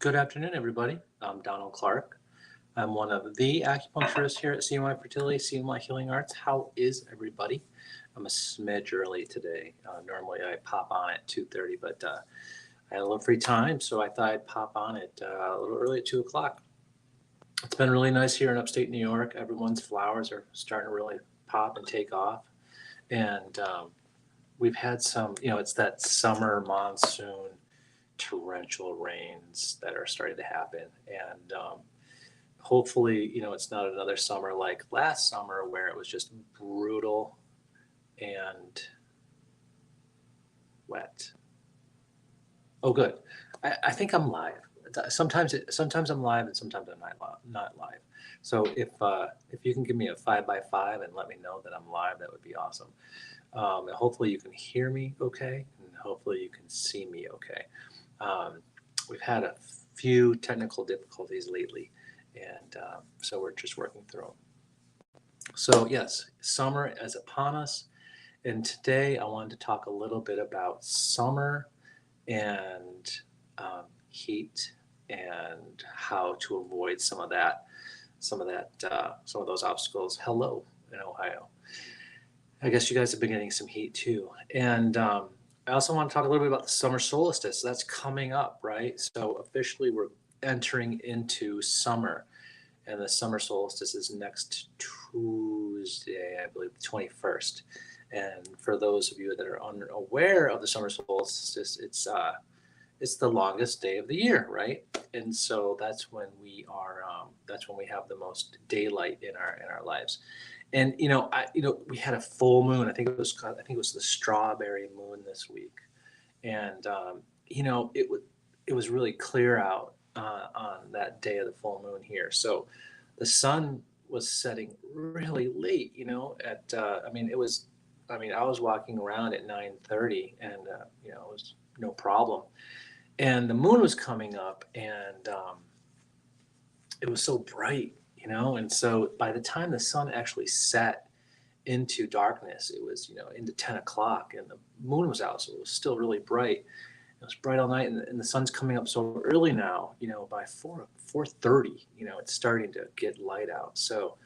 Good afternoon, everybody. I'm Donald Clark. I'm one of the acupuncturists here at CMI Fertility, CMI Healing Arts. How is everybody? I'm a smidge early today. Normally I pop on at 2:30, but I had a little free time, so I thought I'd pop on it a little early at 2 o'clock. It's been really nice here in upstate New York. Everyone's flowers are starting to really pop and take off. And we've had some, it's that summer monsoon torrential rains that are starting to happen. And hopefully, it's not another summer like last summer where it was just brutal and wet. Oh, good. I think I'm live. Sometimes I'm live and sometimes I'm not live. So if you can give me a 5x5 and let me know that I'm live, that would be awesome. And hopefully you can hear me okay, and hopefully you can see me okay. We've had a few technical difficulties lately, and so we're just working through them. So yes, summer is upon us, and today I wanted to talk a little bit about summer and heat and how to avoid some of those obstacles. Hello in Ohio. I guess you guys have been getting some heat too, and I also want to talk a little bit about the summer solstice. That's coming up, right? So officially, we're entering into summer, and the summer solstice is next Tuesday, I believe, the 21st. And for those of you that are unaware of the summer solstice, it's the longest day of the year, right? And so that's when that's when we have the most daylight in our lives. And we had a full moon. I think it was the strawberry moon this week, and it was really clear out on that day of the full moon here. So the sun was setting really late. I was walking around at 9:30, and it was no problem. And the moon was coming up, and it was so bright. And so by the time the sun actually set into darkness, it was into 10 o'clock, and the moon was out, so it was still really bright. It was bright all night, and the sun's coming up so early now. By 4:30, it's starting to get light out. So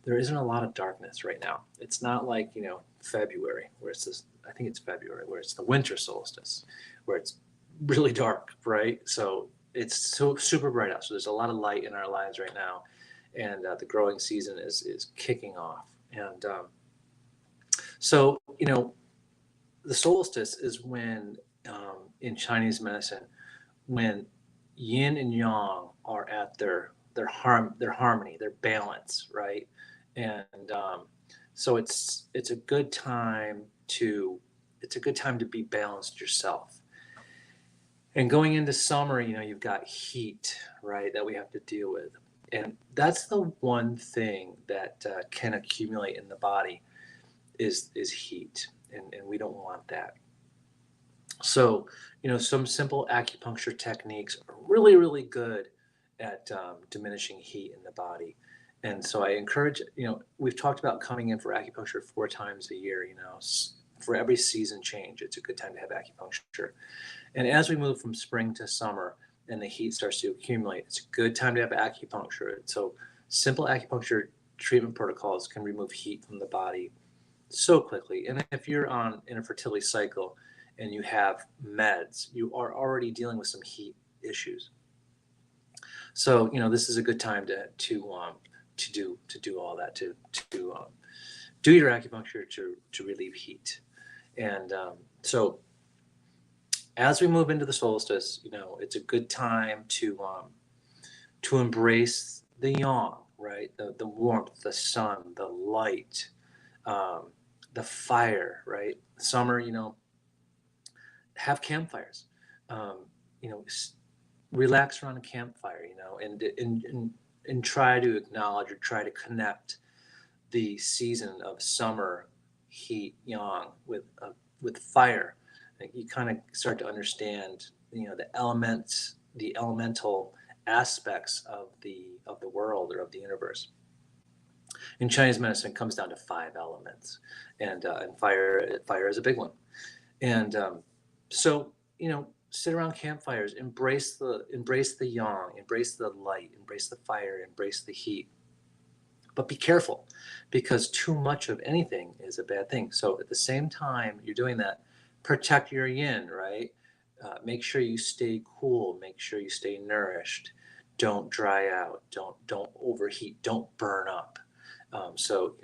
there isn't a lot of darkness right now. It's not like February, where it's this. I think it's February, where it's the winter solstice, where it's really dark, right? So it's so super bright out. So there's a lot of light in our lives right now, and the growing season is kicking off. And so the solstice is when, in Chinese medicine, when yin and yang are at their harmony, their balance, right? And so it's a good time to be balanced yourself. And going into summer, you've got heat, right, that we have to deal with. And that's the one thing that can accumulate in the body is heat. And we don't want that. So, some simple acupuncture techniques are really, really good at diminishing heat in the body. And so I encourage, we've talked about coming in for acupuncture 4 times a year, for every season change, it's a good time to have acupuncture. And as we move from spring to summer and the heat starts to accumulate, it's a good time to have acupuncture. So simple acupuncture treatment protocols can remove heat from the body so quickly. And if you're in a fertility cycle and you have meds, you are already dealing with some heat issues. So this is a good time to do all that, to do your acupuncture to relieve heat. And so as we move into the solstice, it's a good time to embrace the yang, right? The warmth, the sun, the light, the fire, right? Summer, have campfires. Relax around a campfire, and try to acknowledge or try to connect the season of summer heat yang with fire. Like you kind of start to understand the elements, the elemental aspects of the world or of the universe. In Chinese medicine, it comes down to 5 elements, and fire is a big one. And so sit around campfires, embrace the yang, embrace the light, embrace the fire, embrace the heat. But be careful, because too much of anything is a bad thing. So at the same time you're doing that, protect your yin, right? Make sure you stay cool. Make sure you stay nourished. Don't dry out. Don't overheat. Don't burn up. So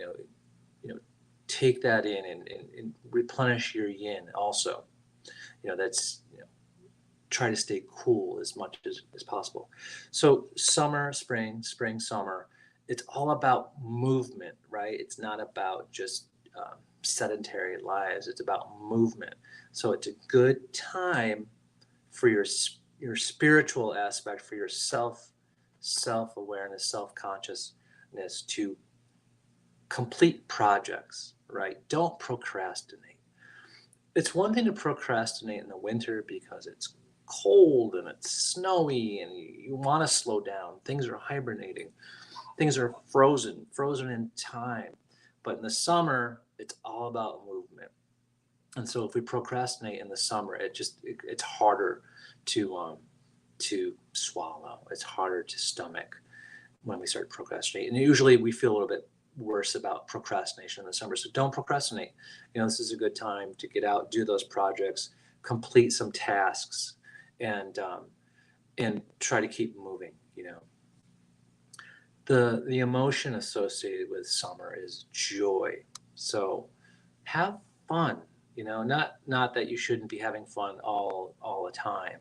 take that in and replenish your yin also. That's try to stay cool as much as possible. So summer, spring, summer, it's all about movement, right? It's not about just sedentary lives. It's about movement. So it's a good time for your spiritual aspect, for your self-awareness, self-consciousness, to complete projects, right? Don't procrastinate. It's one thing to procrastinate in the winter because it's cold and it's snowy and you want to slow down. Things are hibernating. Things are frozen in time. But in the summer, it's all about movement. And so if we procrastinate in the summer, it's harder to swallow. It's harder to stomach when we start procrastinating. And usually we feel a little bit worse about procrastination in the summer. So don't procrastinate. This is a good time to get out, do those projects, complete some tasks, and try to keep moving. The emotion associated with summer is joy. So have fun. Not that you shouldn't be having fun all the time,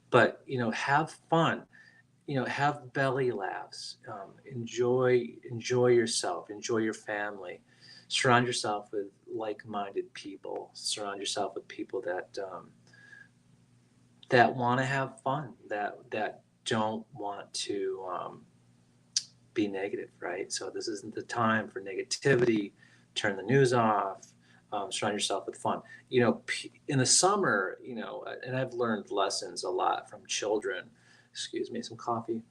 but have fun. Have belly laughs. Enjoy yourself. Enjoy your family. Surround yourself with like-minded people. Surround yourself with people that want to have fun. That don't want to be negative, right? So this isn't the time for negativity. Turn the news off. Surround yourself with fun. In the summer, and I've learned lessons a lot from children. Excuse me, some coffee.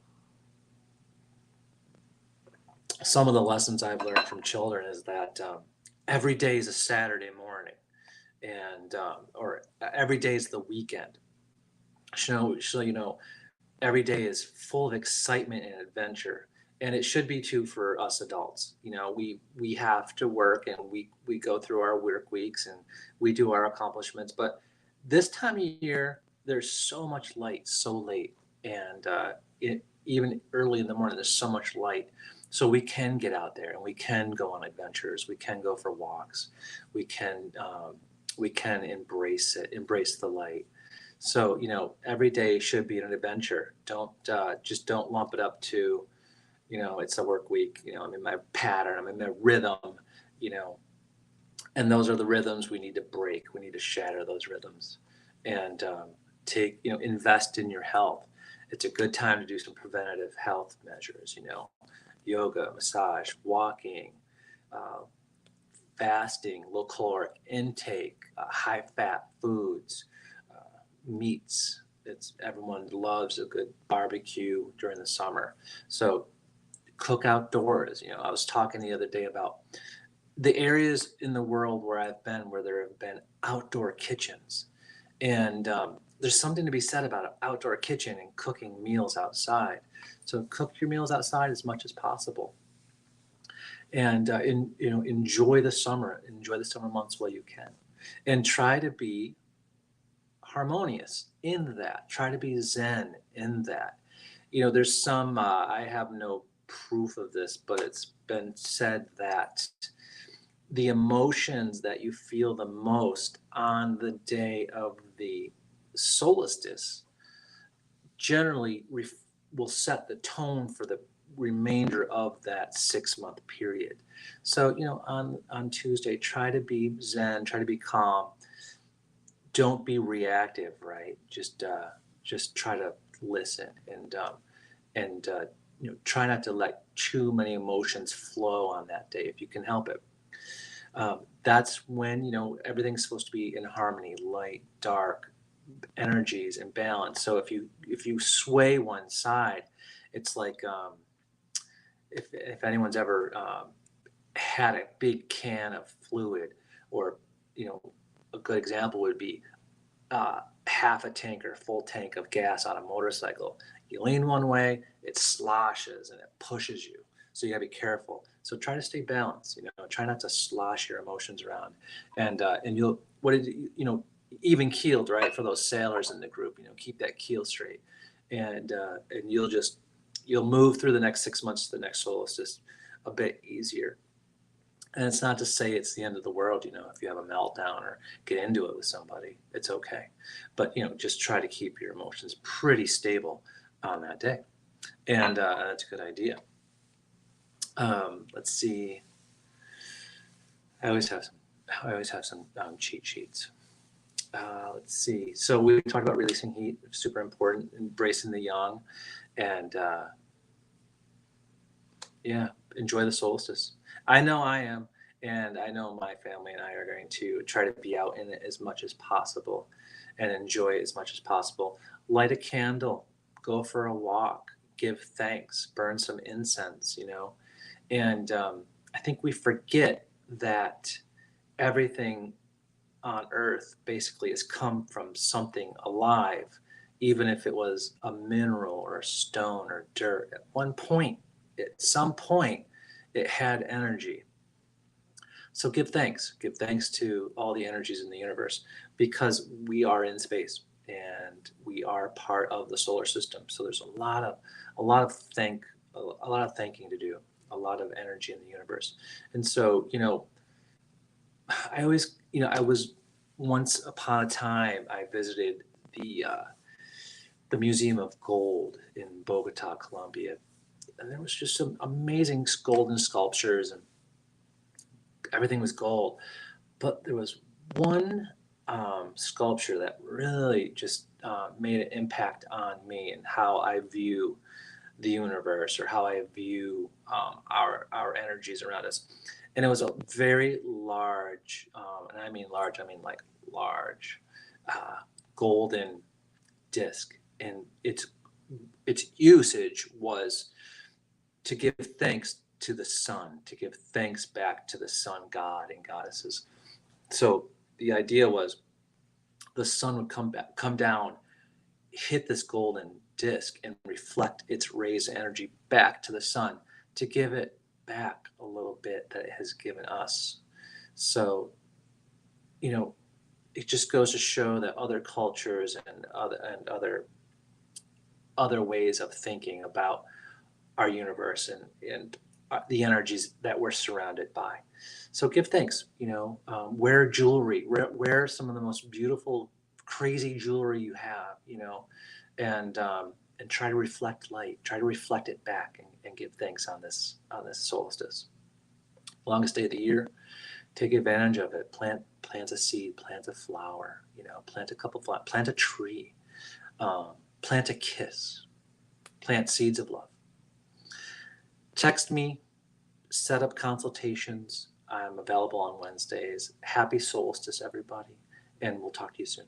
Some of the lessons I've learned from children is that every day is a Saturday morning, and or every day is the weekend. So every day is full of excitement and adventure, and it should be too for us adults. We have to work, and we go through our work weeks, and we do our accomplishments. But this time of year, there's so much light so late, and even early in the morning, there's so much light. So we can get out there and we can go on adventures. We can go for walks. We can embrace the light. So every day should be an adventure. Don't lump it up to it's a work week. I'm in my pattern. I'm in my rhythm. And those are the rhythms we need to break. We need to shatter those rhythms, and invest in your health. It's a good time to do some preventative health measures. Yoga, massage, walking, fasting, low caloric intake, high fat foods, meats. Everyone loves a good barbecue during the summer. So cook outdoors. I was talking the other day about the areas in the world where I've been where there have been outdoor kitchens. And there's something to be said about an outdoor kitchen and cooking meals outside. So cook your meals outside as much as possible, and enjoy the summer. Enjoy the summer months while you can, and try to be harmonious in that. Try to be zen in that. There's some. I have no proof of this, but it's been said that the emotions that you feel the most on the day of the solstice generally will set the tone for the remainder of that 6-month period. So on Tuesday, try to be zen, try to be calm. Don't be reactive, right? Just try to listen, and try not to let too many emotions flow on that day if you can help it. That's when everything's supposed to be in harmony, light, dark, energies in balance. So if you sway one side, it's like if anyone's ever had a big can of fluid, or a good example would be half a tank or full tank of gas on a motorcycle. You lean one way, it sloshes and it pushes you. So you gotta be careful. So try to stay balanced. Try not to slosh your emotions around, and you'll what did even keeled, right, for those sailors in the group. Keep that keel straight, and you'll move through the next 6 months to the next solstice a bit easier. And it's not to say it's the end of the world, if you have a meltdown or get into it with somebody, it's okay. But, just try to keep your emotions pretty stable on that day. And that's a good idea. Let's see. I always have some cheat sheets. Let's see. So we talked about releasing heat, super important, embracing the yang, and yeah, enjoy the solstice. I know I am, and I know my family and I are going to try to be out in it as much as possible and enjoy it as much as possible. Light a candle, go for a walk, give thanks, burn some incense, And I think we forget that everything on earth basically has come from something alive, even if it was a mineral or a stone or dirt. At some point, it had energy. So give thanks. Give thanks to all the energies in the universe, because we are in space and we are part of the solar system. So there's a lot of thanking to do, a lot of energy in the universe. And so, I was once upon a time, I visited the Museum of Gold in Bogota, Colombia, and there was just some amazing golden sculptures, and everything was gold. But there was one sculpture that really just made an impact on me and how I view the universe, or how I view our energies around us. And it was a very large, and I mean large, I mean like large, golden disc, and its usage was to give thanks to the sun, to give thanks back to the sun god and goddesses. So the idea was the sun would come down, hit this golden disc, and reflect its rays of energy back to the sun to give it back a little bit that it has given us. So, it just goes to show that other cultures and other ways of thinking about our universe and the energies that we're surrounded by. So give thanks. Wear jewelry. Wear some of the most beautiful, crazy jewelry you have. And try to reflect light. Try to reflect it back, and give thanks on this solstice. Longest day of the year. Take advantage of it. Plant a seed. Plant a flower. Plant a couple flowers. Plant a tree. Plant a kiss. Plant seeds of love. Text me. Set up consultations. I'm available on Wednesdays. Happy solstice, everybody, and we'll talk to you soon.